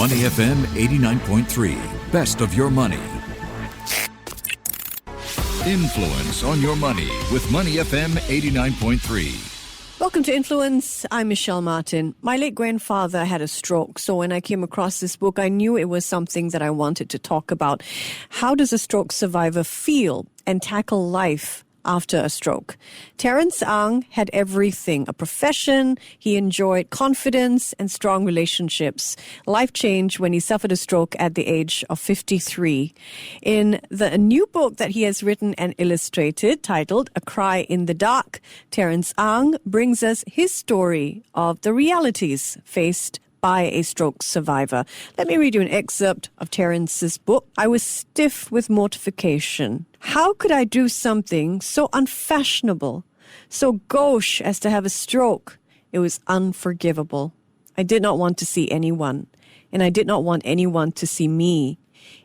Money FM 89.3. Best of your money. Influence on your money with Money FM 89.3. Welcome to Influence. I'm Michelle Martin. My late grandfather had a stroke, so when I came across this book, I knew it was something that I wanted to talk about. How does a stroke survivor feel and tackle life after a stroke? Terence Ang had everything, a profession. He enjoyed confidence and strong relationships. Life changed when he suffered a stroke at the age of 53. In the new book that he has written and illustrated, titled A Cry in the Dark, Terence Ang brings us his story of the realities faced by a stroke survivor. Let me read you an excerpt of Terence's book. I was stiff with mortification. How could I do something so unfashionable, so gauche as to have a stroke? It was unforgivable. I did not want to see anyone, and I did not want anyone to see me.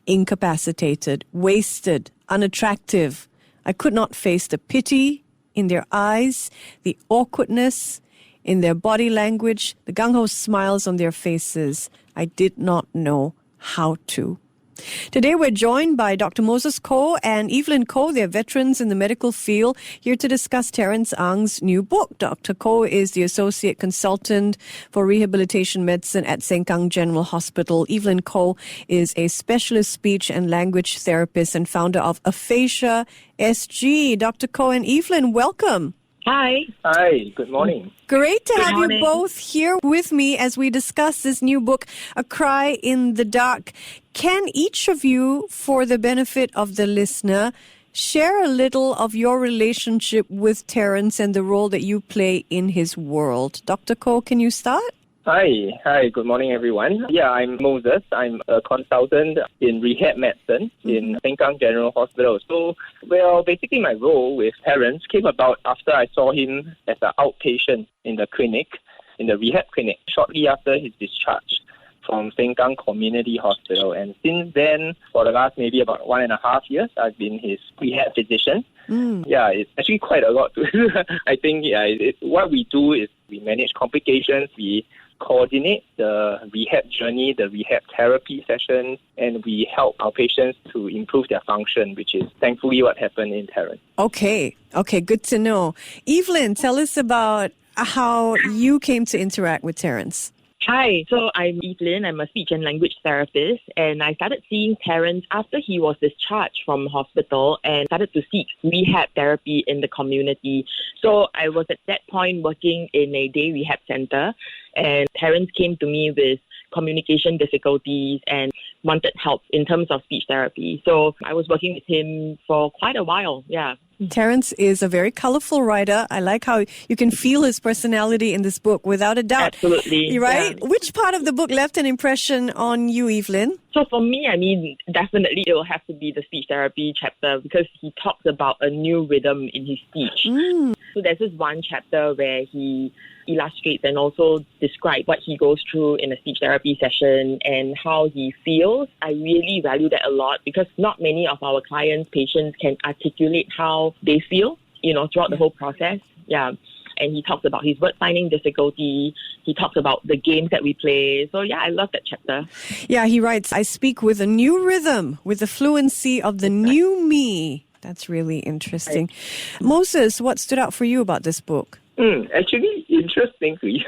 Incapacitated, wasted, unattractive. I could not face the pity in their eyes, the awkwardness in their body language, the gung-ho smiles on their faces. I did not know how to. Today we're joined by Dr. Moses Khoo and Evelyn Khoo. They're veterans in the medical field, here to discuss Terence Ang's new book. Dr. Khoo is the Associate Consultant for Rehabilitation Medicine at Sengkang General Hospital. Evelyn Khoo is a specialist speech and language therapist and founder of Aphasia SG. Dr. Khoo and Evelyn, welcome. Hi. Hi, good morning. Great to have you both here with me as we discuss this new book, A Cry in the Dark. Can each of you, for the benefit of the listener, share a little of your relationship with Terence and the role that you play in his world? Dr. Khoo, can you start? Hi, good morning everyone. Yeah, I'm Moses. I'm a consultant in rehab medicine in Sengkang General Hospital. So, basically my role with Terence came about after I saw him as an outpatient in the clinic, in the rehab clinic, shortly after his discharge from Sengkang Community Hospital. And since then, for the last maybe about 1.5 years, I've been his rehab physician. Yeah, it's actually quite a lot. I think what we do is we manage complications, we coordinate the rehab journey, the rehab therapy sessions, and we help our patients to improve their function, which is thankfully what happened in Terence. Okay, good to know. Evelyn, tell us about how you came to interact with Terence. Hi, so I'm Evelyn. I'm a speech and language therapist, and I started seeing Terence after he was discharged from hospital and started to seek rehab therapy in the community. So I was at that point working in a day rehab center, and Terence came to me with communication difficulties and wanted help in terms of speech therapy. So I was working with him for quite a while, yeah. Terence is a very colorful writer. I like how you can feel his personality in this book, without a doubt. Absolutely. Right? Yeah. Which part of the book left an impression on you, Evelyn? So for me, definitely it will have to be the speech therapy chapter because he talks about a new rhythm in his speech. So there's this one chapter where he illustrates and also describes what he goes through in a speech therapy session and how he feels. I really value that a lot because not many of our clients, patients can articulate how they feel, throughout the whole process. Yeah. And he talks about his word finding difficulty. He talks about the games that we play. So yeah, I love that chapter. Yeah, he writes, I speak with a new rhythm, with the fluency of the new me. That's really interesting. Right. Moses, what stood out for you about this book? Actually, interestingly,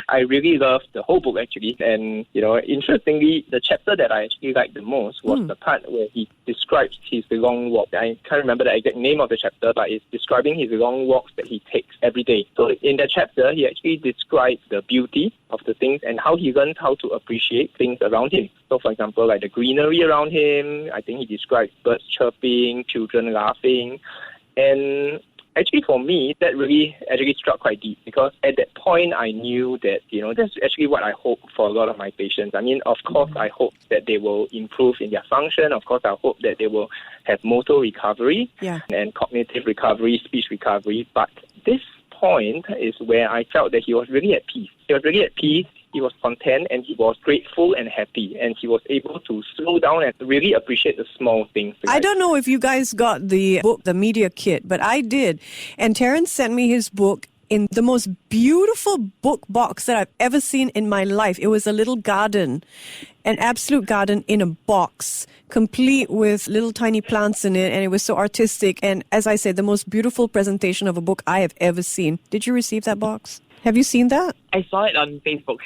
I really loved the whole book actually. And, interestingly, the chapter that I actually liked the most was the part where he describes his long walk. I can't remember the exact name of the chapter, but it's describing his long walks that he takes every day. So in that chapter, he actually describes the beauty of the things and how he learns how to appreciate things around him. So, for example, like the greenery around him, I think he describes birds chirping, children laughing, and actually, for me, that really actually struck quite deep because at that point, I knew that, that's actually what I hope for a lot of my patients. I mean, of course, I hope that they will improve in their function. Of course, I hope that they will have motor recovery and cognitive recovery, speech recovery. But this point is where I felt that he was really at peace. He was really at peace. He was content and he was grateful and happy, and he was able to slow down and really appreciate the small things. I don't know if you guys got the book, The Media Kit, but I did. And Terence sent me his book in the most beautiful book box that I've ever seen in my life. It was a little garden, an absolute garden in a box, complete with little tiny plants in it, and it was so artistic. And as I said, the most beautiful presentation of a book I have ever seen. Did you receive that box? Have you seen that? I saw it on Facebook.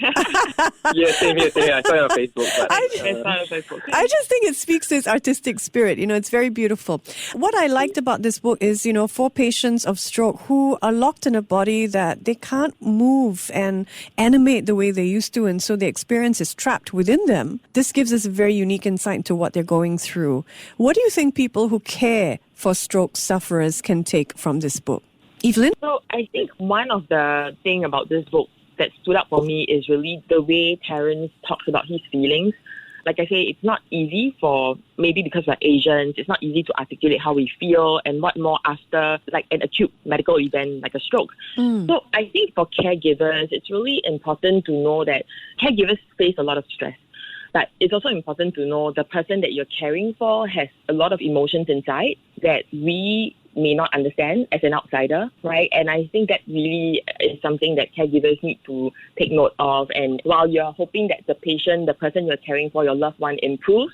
Yeah, same here. I saw it on Facebook. But, I saw it on Facebook. I just think it speaks to its artistic spirit. It's very beautiful. What I liked about this book is, for patients of stroke who are locked in a body that they can't move and animate the way they used to, and so the experience is trapped within them. This gives us a very unique insight into what they're going through. What do you think people who care for stroke sufferers can take from this book? Evelyn? So I think one of the things about this book that stood out for me is really the way Terence talks about his feelings. Like I say, it's not easy maybe because we're Asians, it's not easy to articulate how we feel and what more after like an acute medical event like a stroke. So I think for caregivers, it's really important to know that caregivers face a lot of stress. But it's also important to know the person that you're caring for has a lot of emotions inside that we may not understand as an outsider, right? And I think that really is something that caregivers need to take note of. And while you're hoping that the person you're caring for, your loved one, improves,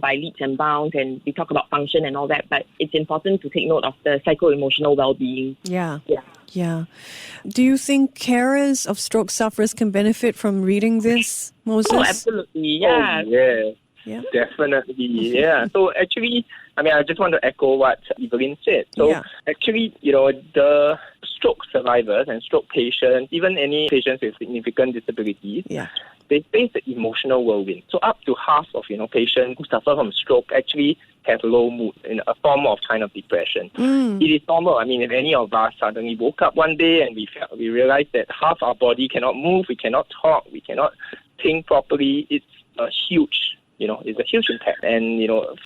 by leaps and bounds, and we talk about function and all that, but it's important to take note of the psycho-emotional well-being. Yeah. Do you think carers of stroke sufferers can benefit from reading this, Moses? Oh, absolutely, yeah. Oh, yeah. Definitely, yeah. So actually, I just want to echo what Evelyn said. So actually, the stroke survivors and stroke patients, even any patients with significant disabilities, they face the emotional whirlwind. So up to half of, patients who suffer from stroke actually have low mood in a form of kind of depression. It is normal. If any of us suddenly woke up one day and we realized that half our body cannot move, we cannot talk, we cannot think properly, it's a huge it's a huge impact. And,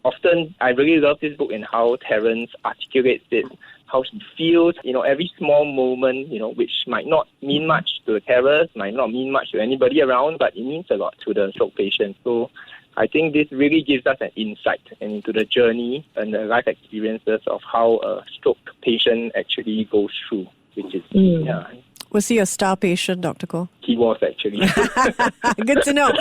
often I really love this book and how Terence articulates it, how he feels, every small moment, which might not mean much to the carers, might not mean much to anybody around, but it means a lot to the stroke patient. So I think this really gives us an insight into the journey and the life experiences of how a stroke patient actually goes through, which is, Was he a star patient, Dr. Khoo? He was actually. Good to know.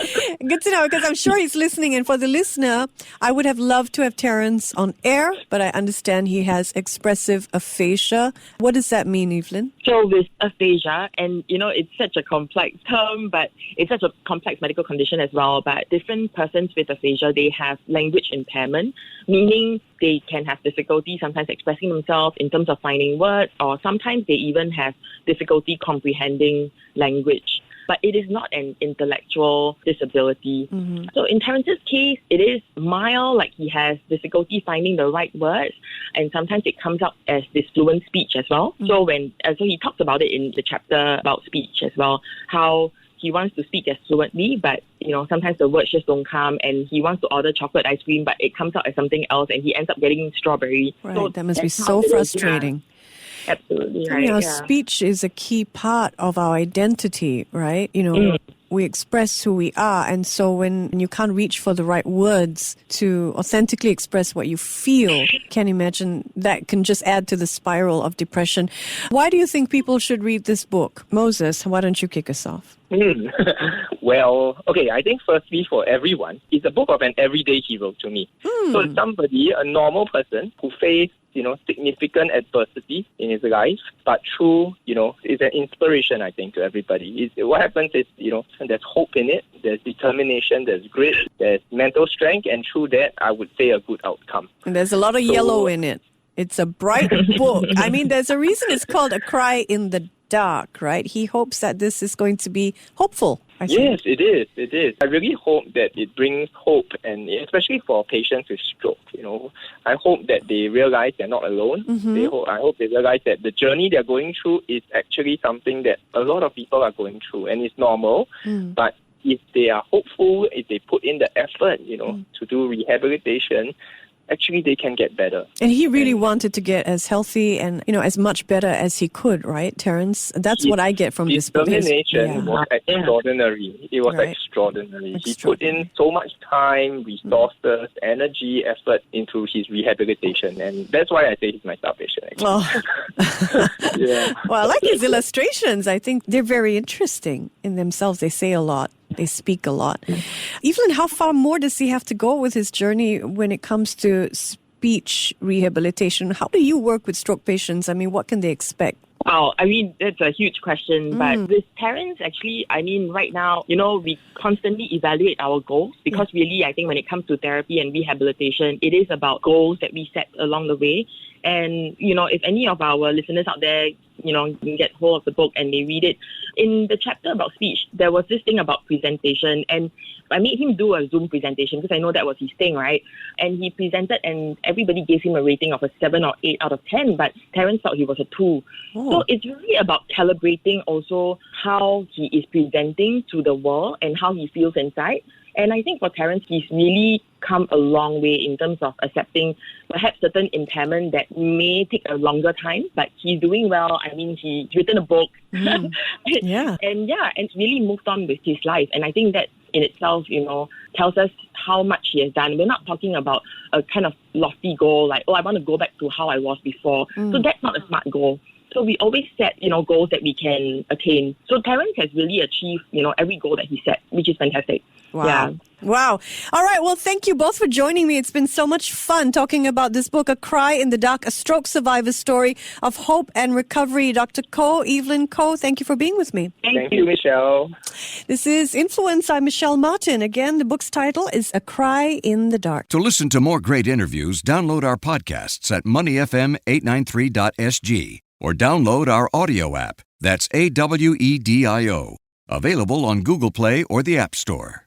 Good to know, because I'm sure he's listening. And for the listener, I would have loved to have Terence on air, but I understand he has expressive aphasia. What does that mean, Evelyn? So with aphasia, and it's such a complex term, but it's such a complex medical condition as well. But different persons with aphasia, they have language impairment, meaning they can have difficulty sometimes expressing themselves in terms of finding words, or sometimes they even have difficulty comprehending language. But it is not an intellectual disability. So in Terence's case, it is mild, like he has difficulty finding the right words, and sometimes it comes out as disfluent speech as well. So he talks about it in the chapter about speech as well, how he wants to speak as fluently, but sometimes the words just don't come, and he wants to order chocolate ice cream, but it comes out as something else, and he ends up getting strawberry. Right, so that must be so frustrating. Absolutely right. Speech is a key part of our identity, right? We express who we are, and so when you can't reach for the right words to authentically express what you feel, can imagine that can just add to the spiral of depression. Why do you think people should read this book? Moses, why don't you kick us off? Well, okay, I think firstly for everyone, it's a book of an everyday hero to me. So it's somebody, a normal person who faced, significant adversity in his life, but through, it's an inspiration, I think, to everybody. What happens is, there's hope in it, there's determination, there's grit, there's mental strength, and through that, I would say a good outcome. And there's a lot of yellow in it. It's a bright book. There's a reason it's called A Cry in the Dark, right? He hopes that this is going to be hopeful. Yes, it is. It is. I really hope that it brings hope, and especially for patients with stroke, I hope that they realize they're not alone. I hope they realize that the journey they're going through is actually something that a lot of people are going through, and it's normal. But if they are hopeful, if they put in the effort, to do rehabilitation, actually they can get better. And he really wanted to get as healthy and, as much better as he could, right, Terence? That's what I get from this book. His determination was extraordinary. It was extraordinary. He put in so much time, resources, energy, effort into his rehabilitation. And that's why I say he's my salvation, actually. Oh. Yeah. Well, I like his illustrations. I think they're very interesting in themselves. They say a lot. They speak a lot. Evelyn, how far more does he have to go with his journey when it comes to speech rehabilitation? How do you work with stroke patients? I mean, what can they expect? Wow, I mean, that's a huge question. But with Terence, actually, I mean, right now, we constantly evaluate our goals because really, I think when it comes to therapy and rehabilitation, it is about goals that we set along the way. And, if any of our listeners out there, can get hold of the book and they read it, in the chapter about speech, there was this thing about presentation. And I made him do a Zoom presentation because I know that was his thing, right? And he presented and everybody gave him a rating of a 7 or 8 out of 10, but Terence thought he was a 2. Oh. So it's really about calibrating also how he is presenting to the world and how he feels inside. And I think for Terence, he's really come a long way in terms of accepting perhaps certain impairment that may take a longer time, but he's doing well. I mean, he's written a book. And really moved on with his life. And I think that in itself, tells us how much he has done. We're not talking about a kind of lofty goal like, I want to go back to how I was before. So that's not a smart goal. So we always set, goals that we can attain. So Terence has really achieved, every goal that he set, which is fantastic. Wow. Yeah. Wow. All right. Well, thank you both for joining me. It's been so much fun talking about this book, A Cry in the Dark, a stroke survivor's story of hope and recovery. Dr. Khoo, Evelyn Khoo, thank you for being with me. Thank you, Michelle. This is Influence. I'm Michelle Martin. Again, the book's title is A Cry in the Dark. To listen to more great interviews, download our podcasts at moneyfm893.sg or download our audio app. That's AWEDIO. Available on Google Play or the App Store.